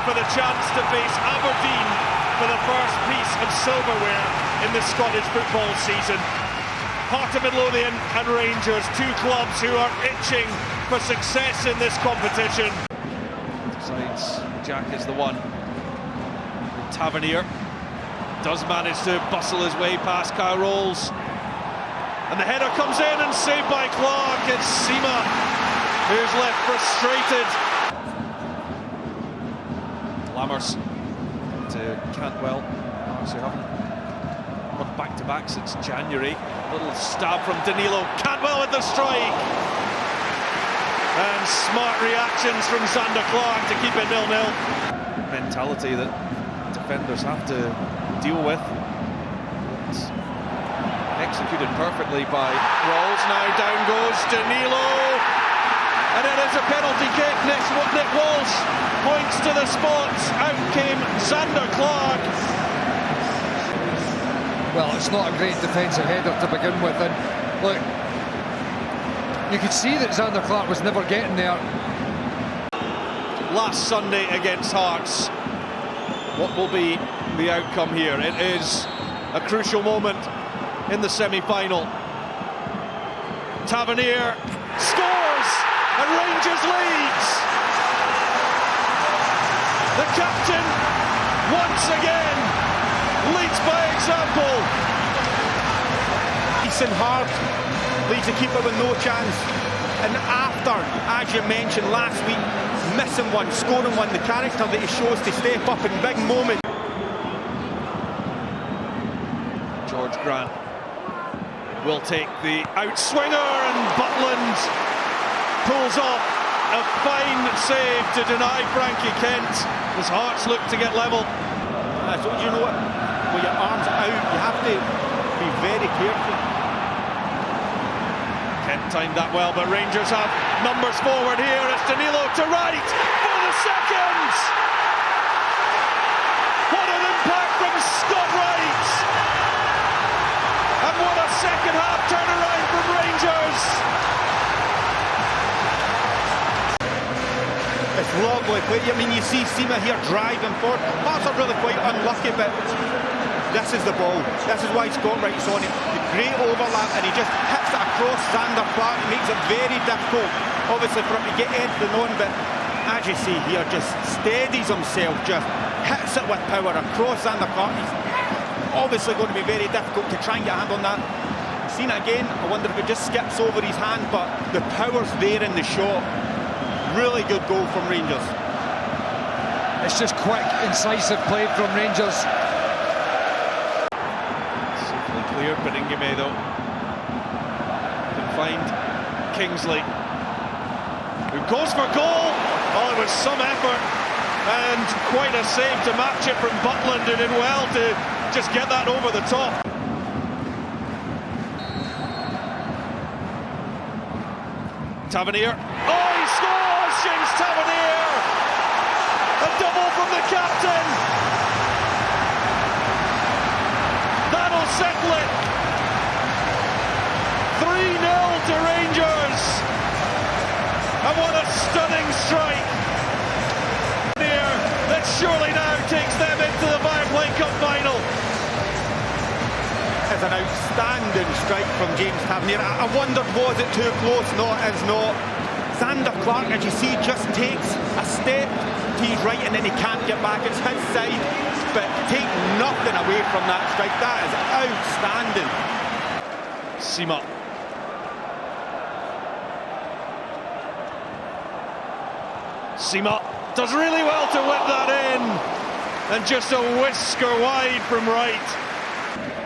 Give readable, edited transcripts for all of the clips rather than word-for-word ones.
for the chance to face Aberdeen for the first piece of silverware in the Scottish football season. Heart of Midlothian and Rangers, two clubs who are itching for success in this competition. Decides Jack is the one. Tavernier does manage to bustle his way past Kyle Rolls. And the header comes in and saved by Clark. It's Sima who's left frustrated. Lammers to Cantwell. Obviously haven't won back-to-back since January. Little stab from Danilo. Cantwell with the strike. And smart reactions from Zander Clark to keep it 0-0. Mentality that defenders have to deal with. It's executed perfectly by Rolls. Now down goes Danilo. And it is a penalty kick. Nick Walsh points to the spot. Out came Zander Clark. Well, it's not a great defensive header to begin with. And look, you could see that Zander Clark was never getting there. Last Sunday against Hearts. What will be the outcome here? It is a crucial moment in the semi-final. Tavernier scores and Rangers leads. The captain once again leads by example. Decent hard, leaves the keeper with no chance. And after, as you mentioned last week, missing one, scoring one, the character that he shows to step up in big moments. George Grant will take the outswinger and Butland pulls off a fine save to deny Frankie Kent as Hearts look to get level. So you know what, with your arms out, you have to be very careful. Kent timed that well, but Rangers have numbers forward here. It's Danilo to right for the second. What an impact from Scott Wright. And what a second half turnaround from Rangers. It's lovely play. I mean, you see Sima here driving forward. Hearts are really quite unlucky, but this is the ball. This is why Scott Wright's on it. The great overlap, and he just hits it across Zander Clark. It makes it very difficult, obviously, for him to get anything on, but as you see here, just steadies himself, just hits it with power across Zander Clark. He's obviously going to be very difficult to try and get a hand on that. Seen it again, I wonder if it just skips over his hand, but the power's there in the shot. Really good goal from Rangers. It's just quick, incisive play from Rangers. Simply cleared, but Ingame though can find Kingsley, who goes for goal. Oh, it was some effort and quite a save to match it from Butland, who did well to just get that over the top. Tavernier. Oh, he scores! James Tavernier! A double from the captain! That'll settle it! 3-0 to Rangers! And what a stunning strike! That surely now takes them into the Viaplay Cup final. It's an outstanding strike from James Tavernier. I wondered, was it too close? No, it is not. Zander Clark, as you see, just takes a step to his right and then he can't get back. It's his side, but take nothing away from that strike. That is outstanding. Sima. Sima does really well to whip that in, and just a whisker wide from Wright.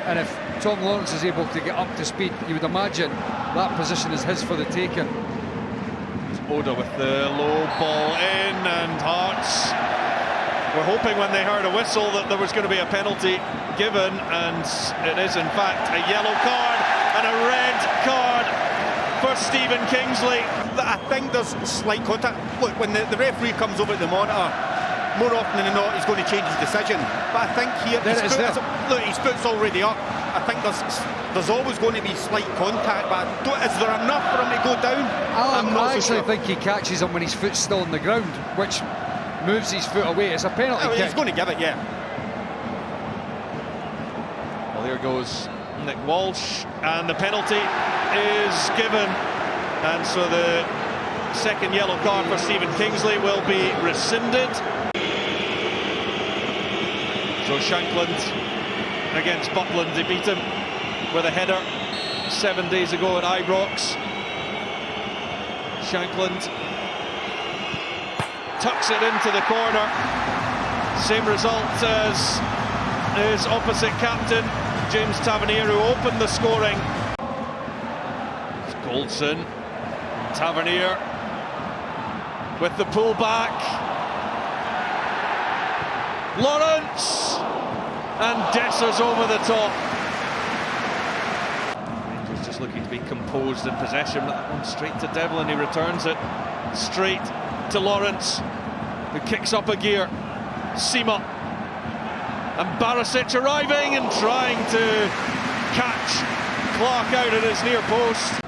And if Tom Lawrence is able to get up to speed, you would imagine that position is his for the taking. Oda with the low ball in, and Hearts were hoping when they heard a whistle that there was going to be a penalty given, and it is in fact a yellow card and a red card for Stephen Kingsley. I think there's slight contact. Look, when the referee comes over at the monitor, more often than not he's going to change his decision. But I think here, look, his foot's already up. I think there's always going to be slight contact, but is there enough for him to go down? I actually think he catches him when his foot's still on the ground, which moves his foot away. It's a penalty Oh, kick. he's going to give it, yeah. Well, there goes Nick Walsh, and the penalty is given, and so the second yellow card for Stephen Kingsley will be rescinded. So Shankland against Butland, they beat him with a header 7 days ago at Ibrox. Shankland tucks it into the corner. Same result as his opposite captain, James Tavernier, who opened the scoring. It's Goldson, Tavernier with the pull-back. Lawrence, and Dessers over the top. Rangers just looking to be composed in possession. That one straight to Devlin, he returns it straight to Lawrence, who kicks up a gear. Sima and Barisic arriving and trying to catch Clark out at his near post.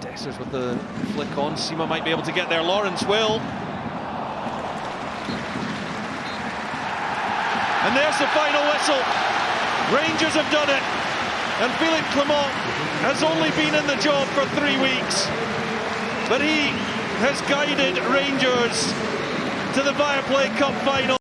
Dessers with the flick on. Sima might be able to get there. Lawrence will. And there's the final whistle. Rangers have done it. And Philippe Clement has only been in the job for 3 weeks. But he has guided Rangers to the Viaplay Cup final.